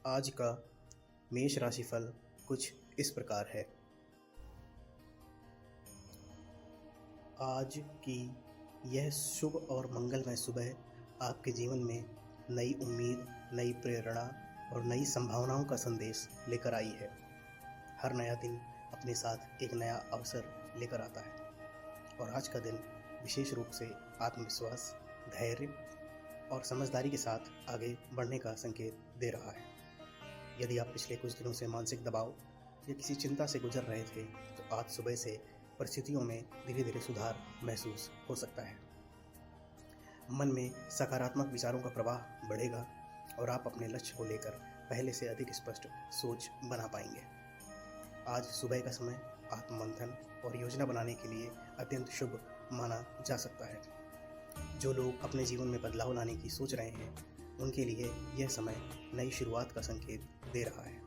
आज का मेष राशिफल कुछ इस प्रकार है। आज की यह शुभ और मंगलमय सुबह आपके जीवन में नई उम्मीद, नई प्रेरणा और नई संभावनाओं का संदेश लेकर आई है। हर नया दिन अपने साथ एक नया अवसर लेकर आता है और आज का दिन विशेष रूप से आत्मविश्वास, धैर्य और समझदारी के साथ आगे बढ़ने का संकेत दे रहा है। यदि आप पिछले कुछ दिनों से मानसिक दबाव या किसी चिंता से गुजर रहे थे, तो आज सुबह से परिस्थितियों में धीरे धीरे सुधार महसूस हो सकता है। मन में सकारात्मक विचारों का प्रवाह बढ़ेगा और आप अपने लक्ष्य को लेकर पहले से अधिक स्पष्ट सोच बना पाएंगे। आज सुबह का समय आत्ममंथन और योजना बनाने के लिए अत्यंत शुभ माना जा सकता है। जो लोग अपने जीवन में बदलाव लाने की सोच रहे हैं, उनके लिए यह समय नई शुरुआत का संकेत दे रहा है।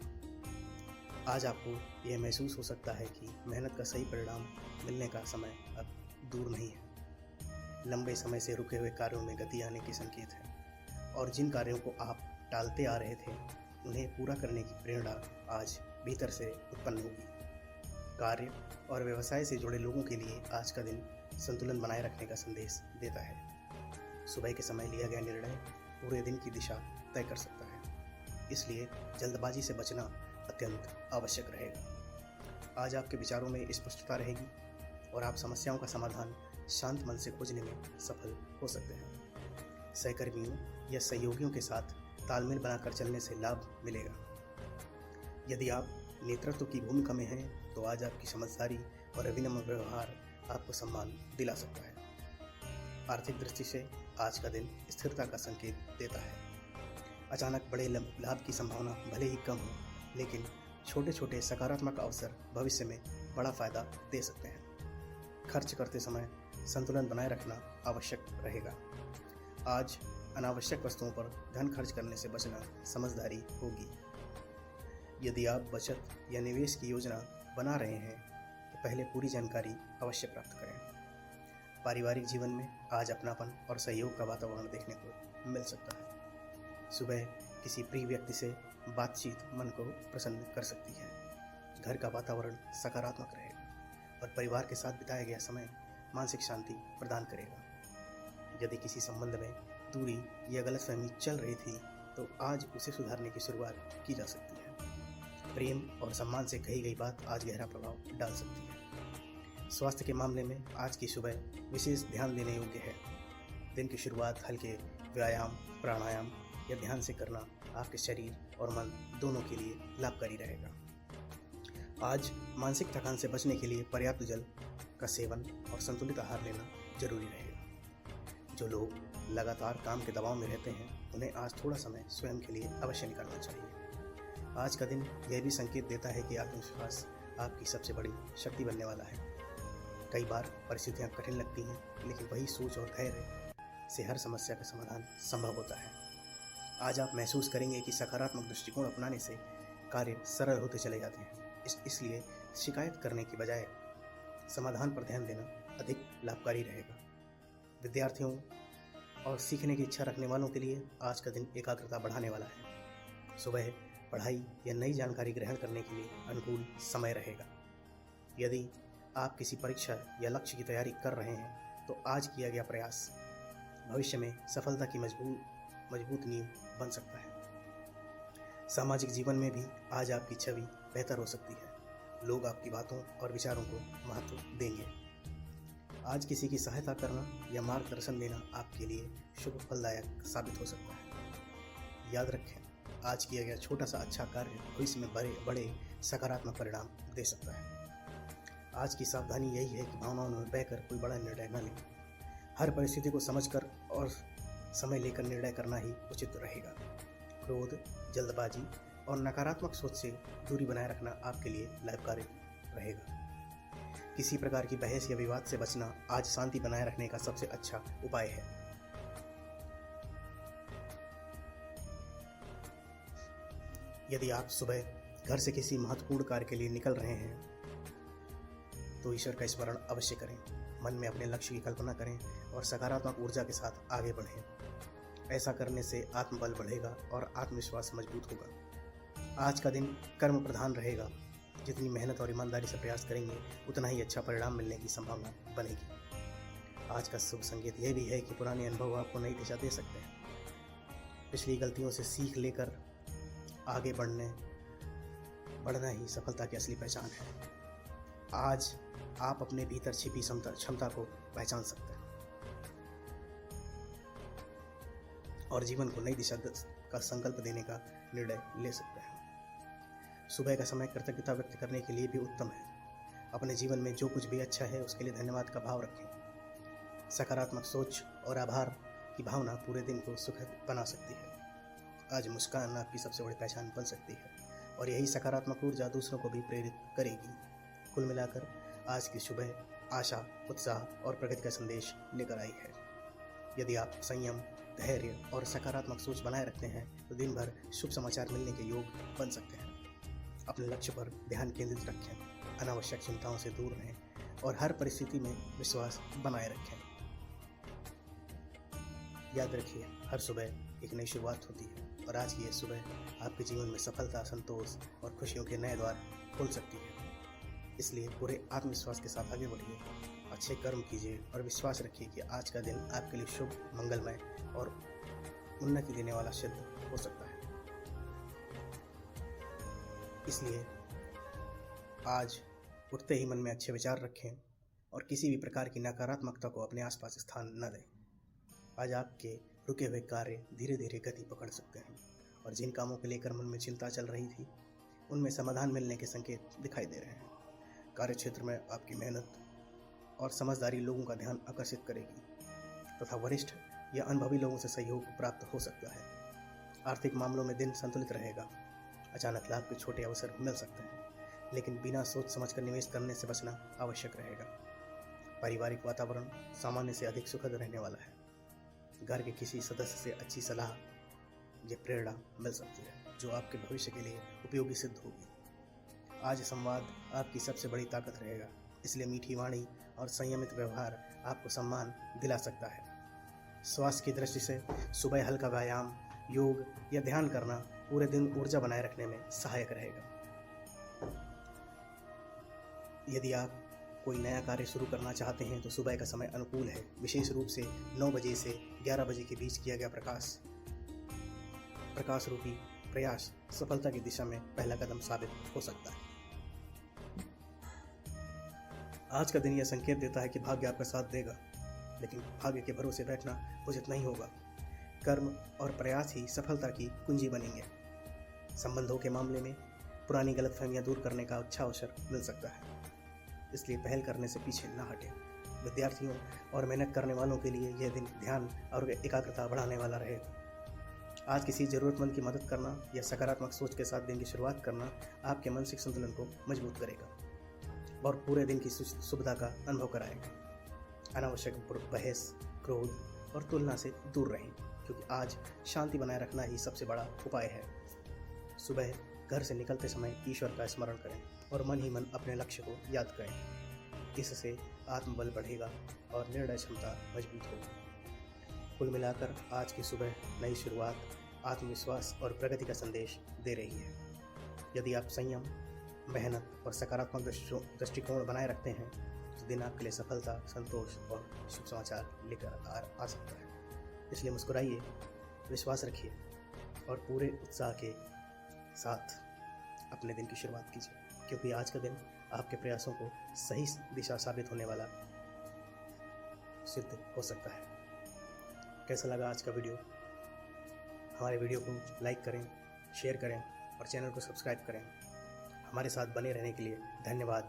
आज आपको यह महसूस हो सकता है कि मेहनत का सही परिणाम मिलने का समय अब दूर नहीं है। लंबे समय से रुके हुए कार्यों में गति आने के संकेत है और जिन कार्यों को आप टालते आ रहे थे, उन्हें पूरा करने की प्रेरणा आज भीतर से उत्पन्न होगी। कार्य और व्यवसाय से जुड़े लोगों के लिए आज का दिन संतुलन बनाए रखने का संदेश देता है। सुबह के समय लिया गया निर्णय पूरे दिन की दिशा तय कर सकता है, इसलिए जल्दबाजी से बचना अत्यंत आवश्यक रहेगा। आज आपके विचारों में स्पष्टता रहेगी और आप समस्याओं का समाधान शांत मन से खोजने में सफल हो सकते हैं। सहकर्मियों या सहयोगियों के साथ तालमेल बनाकर चलने से लाभ मिलेगा। यदि आप नेतृत्व की भूमिका में हैं, तो आज आपकी समझदारी और अभिनम्र व्यवहार आपको सम्मान दिला सकता है। आर्थिक दृष्टि से आज का दिन स्थिरता का संकेत देता है। अचानक बड़े लाभ की संभावना भले ही कम हो, लेकिन छोटे छोटे सकारात्मक अवसर भविष्य में बड़ा फायदा दे सकते हैं। खर्च करते समय संतुलन बनाए रखना आवश्यक रहेगा। आज अनावश्यक वस्तुओं पर धन खर्च करने से बचना समझदारी होगी। यदि आप बचत या निवेश की योजना बना रहे हैं, तो पहले पूरी जानकारी अवश्य प्राप्त करें। पारिवारिक जीवन में आज अपनापन और सहयोग का वातावरण देखने को मिल सकता है। सुबह किसी प्रिय व्यक्ति से बातचीत मन को प्रसन्न कर सकती है। घर का वातावरण सकारात्मक रहेगा और परिवार के साथ बिताया गया समय मानसिक शांति प्रदान करेगा। यदि किसी संबंध में दूरी या गलतफहमी चल रही थी, तो आज उसे सुधारने की शुरुआत की जा सकती है। प्रेम और सम्मान से कही गई बात आज गहरा प्रभाव डाल सकती है। स्वास्थ्य के मामले में आज की सुबह विशेष ध्यान देने योग्य है। दिन की शुरुआत हल्के व्यायाम, प्राणायाम या ध्यान से करना आपके शरीर और मन दोनों के लिए लाभकारी रहेगा। आज मानसिक थकान से बचने के लिए पर्याप्त जल का सेवन और संतुलित आहार लेना जरूरी रहेगा। जो लोग लगातार काम के दबाव में रहते हैं, उन्हें आज थोड़ा समय स्वयं के लिए अवश्य निकालना चाहिए। आज का दिन यह भी संकेत देता है कि आत्मविश्वास आपकी सबसे बड़ी शक्ति बनने वाला है। कई बार परिस्थितियां कठिन लगती हैं, लेकिन वही सोच और धैर्य से हर समस्या का समाधान संभव होता है। आज आप महसूस करेंगे कि सकारात्मक दृष्टिकोण अपनाने से कार्य सरल होते चले जाते हैं। इसलिए शिकायत करने की बजाय समाधान पर ध्यान देना अधिक लाभकारी रहेगा। विद्यार्थियों और सीखने की इच्छा रखने वालों के लिए आज का दिन एकाग्रता बढ़ाने वाला है। सुबह पढ़ाई या नई जानकारी ग्रहण करने के लिए अनुकूल समय रहेगा। यदि आप किसी परीक्षा या लक्ष्य की तैयारी कर रहे हैं, तो आज किया गया प्रयास भविष्य में सफलता की मजबूत नींव बन सकता है। सामाजिक जीवन में भी आज आपकी छवि बेहतर हो सकती है। लोग आपकी बातों और विचारों को महत्व देंगे। आज किसी की सहायता करना या मार्गदर्शन देना आपके लिए शुभ फलदायक साबित हो सकता है। याद रखें, आज किया गया छोटा सा अच्छा कार्य भविष्य में बड़े सकारात्मक परिणाम दे सकता है। आज की सावधानी यही है कि भावनाओं में बहकर कोई बड़ा निर्णय न लें। हर परिस्थिति को समझकर और समय लेकर निर्णय करना ही उचित रहेगा। क्रोध, जल्दबाजी और नकारात्मक सोच से दूरी बनाए रखना आपके लिए लाभकारी रहेगा। किसी प्रकार की बहस या विवाद से बचना आज शांति बनाए रखने का सबसे अच्छा उपाय है। यदि आप सुबह घर से किसी महत्वपूर्ण कार्य के लिए निकल रहे हैं, तो ईश्वर का स्मरण अवश्य करें। मन में अपने लक्ष्य की कल्पना करें और सकारात्मक ऊर्जा के साथ आगे बढ़ें। ऐसा करने से आत्मबल बढ़ेगा और आत्मविश्वास मजबूत होगा। आज का दिन कर्म प्रधान रहेगा। जितनी मेहनत और ईमानदारी से प्रयास करेंगे उतना ही अच्छा परिणाम मिलने की संभावना बनेगी। आज का शुभ संकेत यह भी है कि पुराने अनुभव आपको नई दिशा दे सकते हैं। पिछली गलतियों से सीख लेकर आगे बढ़ना ही सफलता की असली पहचान है। आज आप अपने भीतर छिपी क्षमता को पहचान सकते हैं और जीवन को नई दिशा का संकल्प देने का निर्णय ले सकते हैं। सुबह का समय कृतज्ञता व्यक्त करने के लिए भी उत्तम है। अपने जीवन में जो कुछ भी अच्छा है उसके लिए धन्यवाद का भाव रखें। सकारात्मक सोच और आभार की भावना पूरे दिन को सुखद बना सकती है। आज मुस्कान आपकी सबसे बड़ी पहचान बन सकती है और यही सकारात्मक ऊर्जा दूसरों को भी प्रेरित करेगी। कुल मिलाकर आज की सुबह आशा, उत्साह और प्रगति का संदेश लेकर आई है। यदि आप संयम, धैर्य और सकारात्मक सोच बनाए रखते हैं तो दिन भर शुभ समाचार मिलने के योग बन सकते हैं। अपने लक्ष्य पर ध्यान केंद्रित रखें, अनावश्यक चिंताओं से दूर रहें और हर परिस्थिति में विश्वास बनाए रखें। याद रखिए, हर सुबह एक नई शुरुआत होती है और आज की यह सुबह आपके जीवन में सफलता, संतोष और खुशियों के नए द्वार खोल सकती है। इसलिए पूरे आत्मविश्वास के साथ आगे बढ़िए, अच्छे कर्म कीजिए और विश्वास रखिए कि आज का दिन आपके लिए शुभ, मंगलमय और उन्नति देने वाला सिद्ध हो सकता है। इसलिए आज उठते ही मन में अच्छे विचार रखें और किसी भी प्रकार की नकारात्मकता को अपने आसपास स्थान न दें। आज आपके रुके हुए कार्य धीरे धीरे गति पकड़ सकते हैं और जिन कामों को लेकर मन में चिंता चल रही थी उनमें समाधान मिलने के संकेत दिखाई दे रहे हैं। कार्यक्षेत्र में आपकी मेहनत और समझदारी लोगों का ध्यान आकर्षित करेगी तथा वरिष्ठ या अनुभवी लोगों से सहयोग प्राप्त हो सकता है। आर्थिक मामलों में दिन संतुलित रहेगा। अचानक लाभ के छोटे अवसर मिल सकते हैं, लेकिन बिना सोच समझकर निवेश करने से बचना आवश्यक रहेगा। पारिवारिक वातावरण सामान्य से अधिक सुखद रहने वाला है। घर के किसी सदस्य से अच्छी सलाह या प्रेरणा मिल सकती है जो आपके भविष्य के लिए उपयोगी सिद्ध होगी। आज संवाद आपकी सबसे बड़ी ताकत रहेगा, इसलिए मीठी वाणी और संयमित व्यवहार आपको सम्मान दिला सकता है। स्वास्थ्य की दृष्टि से सुबह हल्का व्यायाम, योग या ध्यान करना पूरे दिन ऊर्जा बनाए रखने में सहायक रहेगा। यदि आप कोई नया कार्य शुरू करना चाहते हैं तो सुबह का समय अनुकूल है। विशेष रूप से 9 बजे से 11 बजे के बीच किया गया प्रकाश रूपी प्रयास सफलता की दिशा में पहला कदम साबित हो सकता है। आज का दिन यह संकेत देता है कि भाग्य आपका साथ देगा, लेकिन भाग्य के भरोसे बैठना उचित नहीं होगा। कर्म और प्रयास ही सफलता की कुंजी बनेंगे। संबंधों के मामले में पुरानी गलतफहमियां दूर करने का अच्छा अवसर मिल सकता है, इसलिए पहल करने से पीछे न हटें। विद्यार्थियों और मेहनत करने वालों के लिए यह दिन ध्यान और एकाग्रता बढ़ाने वाला रहेगा। आज किसी ज़रूरतमंद की मदद करना या सकारात्मक सोच के साथ दिन की शुरुआत करना आपके मानसिक संतुलन को मजबूत करेगा और पूरे दिन की सुविधा का अनुभव कराएगा। अनावश्यक बहस, क्रोध और तुलना से दूर रहें, क्योंकि आज शांति बनाए रखना ही सबसे बड़ा उपाय है। सुबह घर से निकलते समय ईश्वर का स्मरण करें और मन ही मन अपने लक्ष्य को याद करें। इससे आत्मबल बढ़ेगा और निर्णय क्षमता मजबूत होगी। कुल मिलाकर आज की सुबह नई शुरुआत, आत्मविश्वास और प्रगति का संदेश दे रही है। यदि आप संयम, मेहनत और सकारात्मक दृष्टिकोण बनाए रखते हैं तो दिन आपके लिए सफलता, संतोष और शुभ समाचार लेकर आ सकता है। इसलिए मुस्कुराइए, विश्वास रखिए और पूरे उत्साह के साथ अपने दिन की शुरुआत कीजिए, क्योंकि आज का दिन आपके प्रयासों को सही दिशा साबित होने वाला सिद्ध हो सकता है। कैसा लगा आज का वीडियो? हमारे वीडियो को लाइक करें, शेयर करें और चैनल को सब्सक्राइब करें। हमारे साथ बने रहने के लिए धन्यवाद।